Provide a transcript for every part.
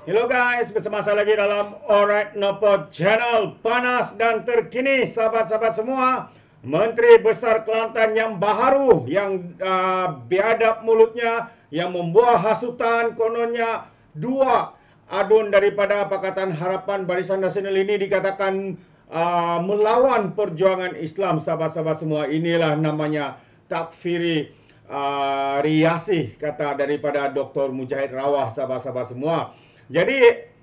Hello guys, bersama saya lagi dalam Alright Nopo Channel. Panas dan terkini sahabat-sahabat semua. Menteri Besar Kelantan yang baharu, yang biadab mulutnya, yang membuah hasutan kononnya dua adun daripada Pakatan Harapan Barisan Nasional ini dikatakan melawan perjuangan Islam. Sahabat-sahabat semua, inilah namanya takfiri riyasih, kata daripada Dr. Mujahid Rawah, sahabat-sahabat semua. Jadi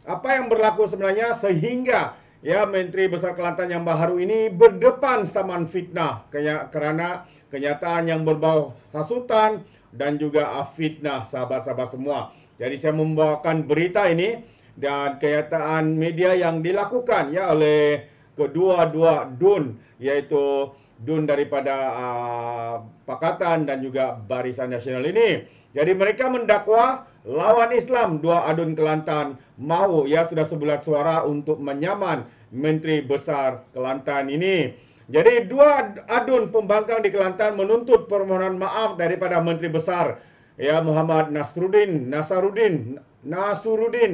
apa yang berlaku sebenarnya sehingga Menteri Besar Kelantan yang baharu ini berdepan saman fitnah kerana kenyataan yang berbau hasutan dan juga fitnah, sahabat-sahabat semua. Jadi saya membawakan berita ini dan kenyataan media yang dilakukan oleh kedua-dua DUN, yaitu DUN daripada Pakatan dan juga Barisan Nasional ini. Jadi mereka mendakwa lawan Islam dua adun Kelantan mau sudah sebulat suara untuk menyaman Menteri Besar Kelantan ini. Jadi dua adun pembangkang di Kelantan menuntut permohonan maaf daripada Menteri Besar Muhammad Nasruddin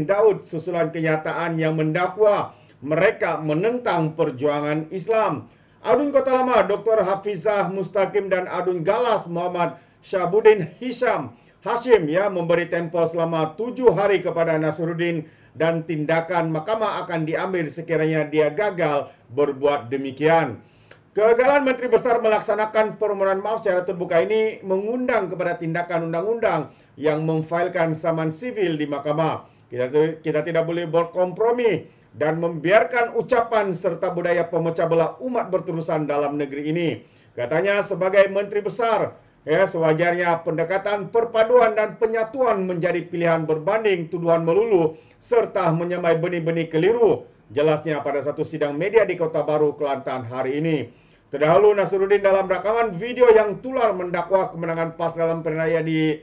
Daud susulan kenyataan yang mendakwa mereka menentang perjuangan Islam. Adun Kota Lama Dr. Hafizah Mustaqim dan Adun Galas Muhammad Syabuddin Hashim memberi tempoh selama 7 hari kepada Nasruddin dan tindakan mahkamah akan diambil sekiranya dia gagal berbuat demikian. Kegagalan Menteri Besar melaksanakan permohonan maaf secara terbuka ini mengundang kepada tindakan undang-undang yang memfailkan saman sivil di mahkamah. Kita tidak boleh berkompromi dan membiarkan ucapan serta budaya pemecah belah umat berterusan dalam negeri ini. Katanya sebagai Menteri Besar, sewajarnya pendekatan perpaduan dan penyatuan menjadi pilihan berbanding tuduhan melulu serta menyamai benih-benih keliru. Jelasnya pada satu sidang media di Kota Baru, Kelantan hari ini. Terdahulu Nasruddin dalam rakaman video yang tular mendakwa kemenangan PAS dalam pilihan raya di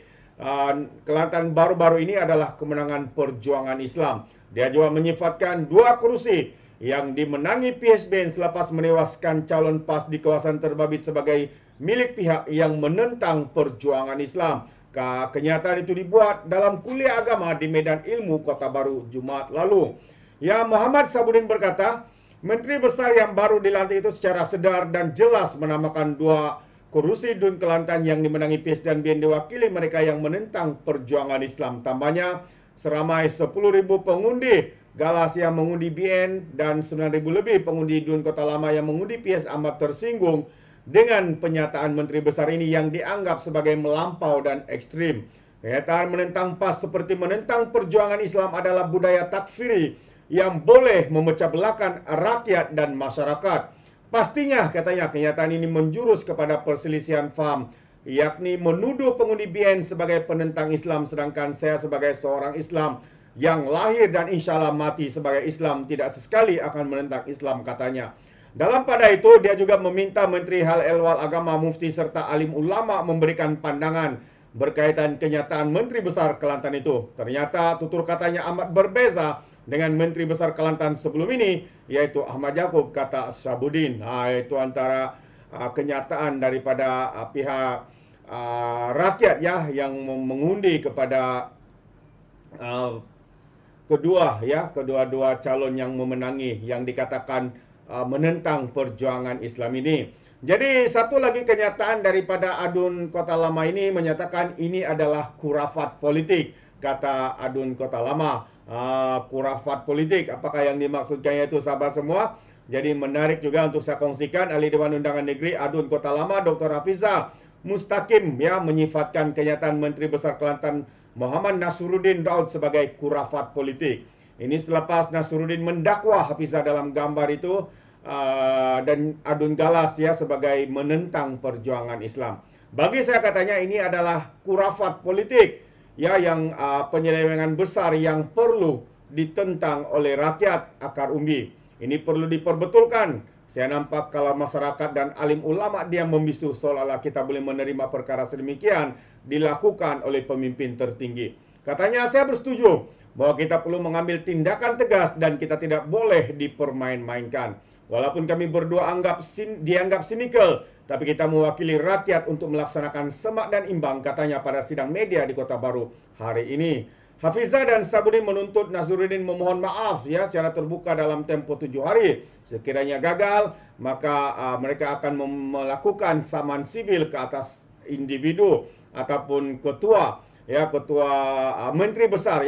Kelantan baru-baru ini adalah kemenangan perjuangan Islam. Dia juga menyifatkan 2 kursi yang dimenangi PSBN selepas menewaskan calon PAS di kawasan Terbabit sebagai milik pihak yang menentang perjuangan Islam. Kenyataan itu dibuat dalam kuliah agama di Medan Ilmu Kota Baru Jumaat lalu. Muhammad Syabuddin berkata, Menteri Besar yang baru dilantik itu secara sedar dan jelas menamakan 2 kursi DUN Kelantan yang dimenangi PAS dan BN diwakili mereka yang menentang perjuangan Islam. Tambahnya, seramai 10.000 pengundi Galas yang mengundi BN dan 9.000 lebih pengundi DUN Kota Lama yang mengundi PAS amat tersinggung dengan pernyataan Menteri Besar ini yang dianggap sebagai melampau dan ekstrim. Pernyataan menentang PAS seperti menentang perjuangan Islam adalah budaya takfiri yang boleh memecah belahkan rakyat dan masyarakat. Pastinya, katanya, kenyataan ini menjurus kepada perselisihan faham, yakni menuduh pengundi BN sebagai penentang Islam, sedangkan saya sebagai seorang Islam yang lahir dan insya Allah mati sebagai Islam tidak sesekali akan menentang Islam, katanya. Dalam pada itu, dia juga meminta Menteri Hal Ehwal Agama, Mufti serta alim ulama memberikan pandangan berkaitan kenyataan Menteri Besar Kelantan itu. Ternyata tutur katanya amat berbeza dengan Menteri Besar Kelantan sebelum ini, yaitu Ahmad Yaakob, kata Syabuddin. Itu antara kenyataan daripada pihak rakyat yang mengundi kepada kedua-dua calon yang memenangi yang dikatakan menentang perjuangan Islam ini. Jadi satu lagi kenyataan daripada adun Kota Lama ini menyatakan ini adalah khurafat politik, kata adun Kota Lama. Khurafat politik, apakah yang dimaksudkan itu, sahabat semua? Jadi menarik juga untuk saya kongsikan. Ahli Dewan Undangan Negeri adun Kota Lama Dr. Hafizah Mustaqim menyifatkan kenyataan Menteri Besar Kelantan Muhammad Nasruddin Daud sebagai khurafat politik. Ini selepas Nasruddin mendakwa Hafizah dalam gambar itu dan adun Galas sebagai menentang perjuangan Islam. Bagi saya, katanya, ini adalah khurafat politik yang penyelewengan besar yang perlu ditentang oleh rakyat akar umbi. Ini perlu diperbetulkan. Saya nampak kalau masyarakat dan alim ulama dia membisu seolah-olah kita boleh menerima perkara sedemikian dilakukan oleh pemimpin tertinggi. Katanya, saya bersetuju bahwa kita perlu mengambil tindakan tegas dan kita tidak boleh dipermain-mainkan. Walaupun kami berdua dianggap sinikal, tapi kita mewakili rakyat untuk melaksanakan semak dan imbang, katanya pada sidang media di Kota Baru hari ini. Hafizah dan Sabudin menuntut Nazruddin memohon maaf ya secara terbuka dalam tempoh 7 hari. Sekiranya gagal, maka mereka akan melakukan saman sivil ke atas individu ataupun ketua menteri besar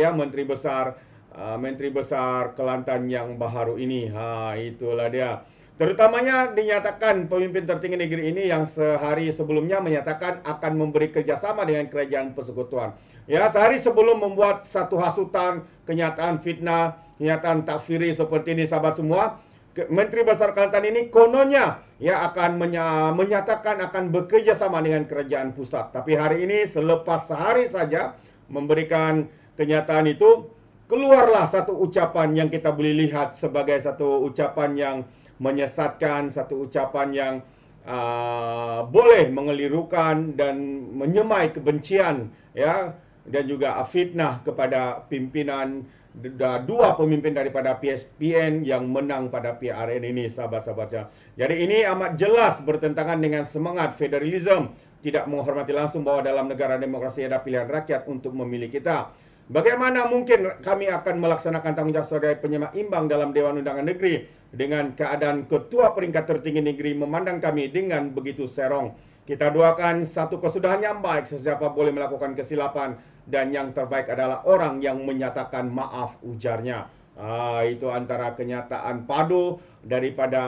menteri besar Kelantan yang baru ini. Itulah dia. Terutamanya dinyatakan pemimpin tertinggi negeri ini yang sehari sebelumnya menyatakan akan memberi kerjasama dengan kerajaan persekutuan. Ya, sehari sebelum membuat satu hasutan, kenyataan fitnah, kenyataan takfiri seperti ini sahabat semua, Menteri Besar Kelantan ini kononnya ya akan menyatakan akan bekerja sama dengan kerajaan pusat. Tapi hari ini selepas sehari saja memberikan kenyataan itu, keluarlah satu ucapan yang kita boleh lihat sebagai satu ucapan yang menyesatkan, satu ucapan yang boleh mengelirukan dan menyemai kebencian ya, dan juga fitnah kepada pimpinan dua pemimpin daripada PSPN yang menang pada PRN ini, sahabat-sahabatnya. Jadi ini amat jelas bertentangan dengan semangat federalisme, tidak menghormati langsung bahwa dalam negara demokrasi ada pilihan rakyat untuk memilih kita. Bagaimana mungkin kami akan melaksanakan tanggung jawab sebagai penyeimbang dalam Dewan Undangan Negeri dengan keadaan ketua peringkat tertinggi negeri memandang kami dengan begitu serong. Kita doakan satu kesudahan yang baik, sesiapa boleh melakukan kesilapan dan yang terbaik adalah orang yang menyatakan maaf, ujarnya. Itu antara kenyataan padu daripada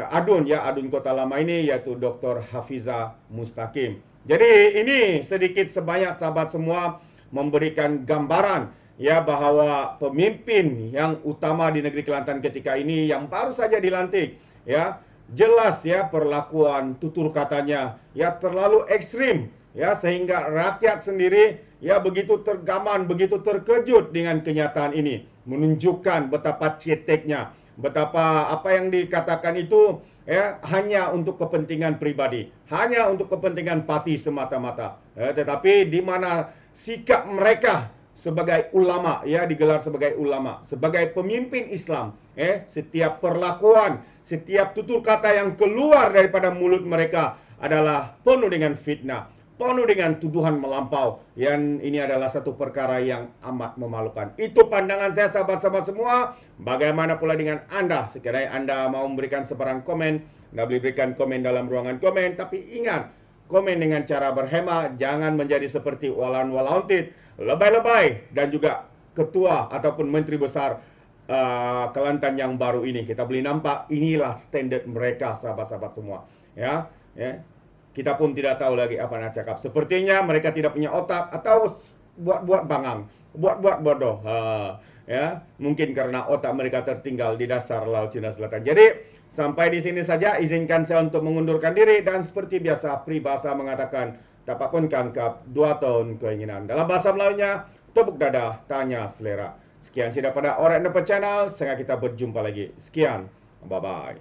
Adun Kota Lama ini, yaitu Dr. Hafizah Mustaqim. Jadi ini sedikit sebanyak sahabat semua memberikan gambaran ya bahwa pemimpin yang utama di negeri Kelantan ketika ini yang baru saja dilantik ya, jelas ya perlakuan tutur katanya ya terlalu ekstrim ya, sehingga rakyat sendiri ya begitu tergaman, begitu terkejut dengan kenyataan ini, menunjukkan betapa ceteknya, betapa apa yang dikatakan itu ya hanya untuk kepentingan pribadi, hanya untuk kepentingan parti semata-mata. Tetapi di mana sikap mereka sebagai ulama ya, digelar sebagai ulama, sebagai pemimpin Islam, setiap perlakuan, setiap tutur kata yang keluar daripada mulut mereka adalah penuh dengan fitnah, penuh dengan tuduhan melampau. Yang ini adalah satu perkara yang amat memalukan. Itu pandangan saya sahabat-sahabat semua. Bagaimana pula dengan Anda? Sekiranya Anda mau memberikan sebarang komen, Anda boleh berikan komen dalam ruangan komen. Tapi ingat, komen dengan cara berhema, jangan menjadi seperti Walaun-Walauntit, lebay-lebay, dan juga ketua ataupun menteri besar Kelantan yang baru ini. Kita boleh nampak inilah standard mereka sahabat-sahabat semua. Ya. Kita pun tidak tahu lagi apa nak cakap. Sepertinya mereka tidak punya otak atau buat-buat bangang, buat-buat bodoh. Ya, mungkin karena otak mereka tertinggal di dasar Laut Cina Selatan. Jadi sampai di sini saja, izinkan saya untuk mengundurkan diri, dan seperti biasa peribahasa mengatakan tapak pun kangkap 2 tahun keinginan. Dalam bahasa Melayunya, tepuk dada, tanya selera. Sekian sudah pada Alright Nampak Channel. Sehingga kita berjumpa lagi. Sekian, bye bye.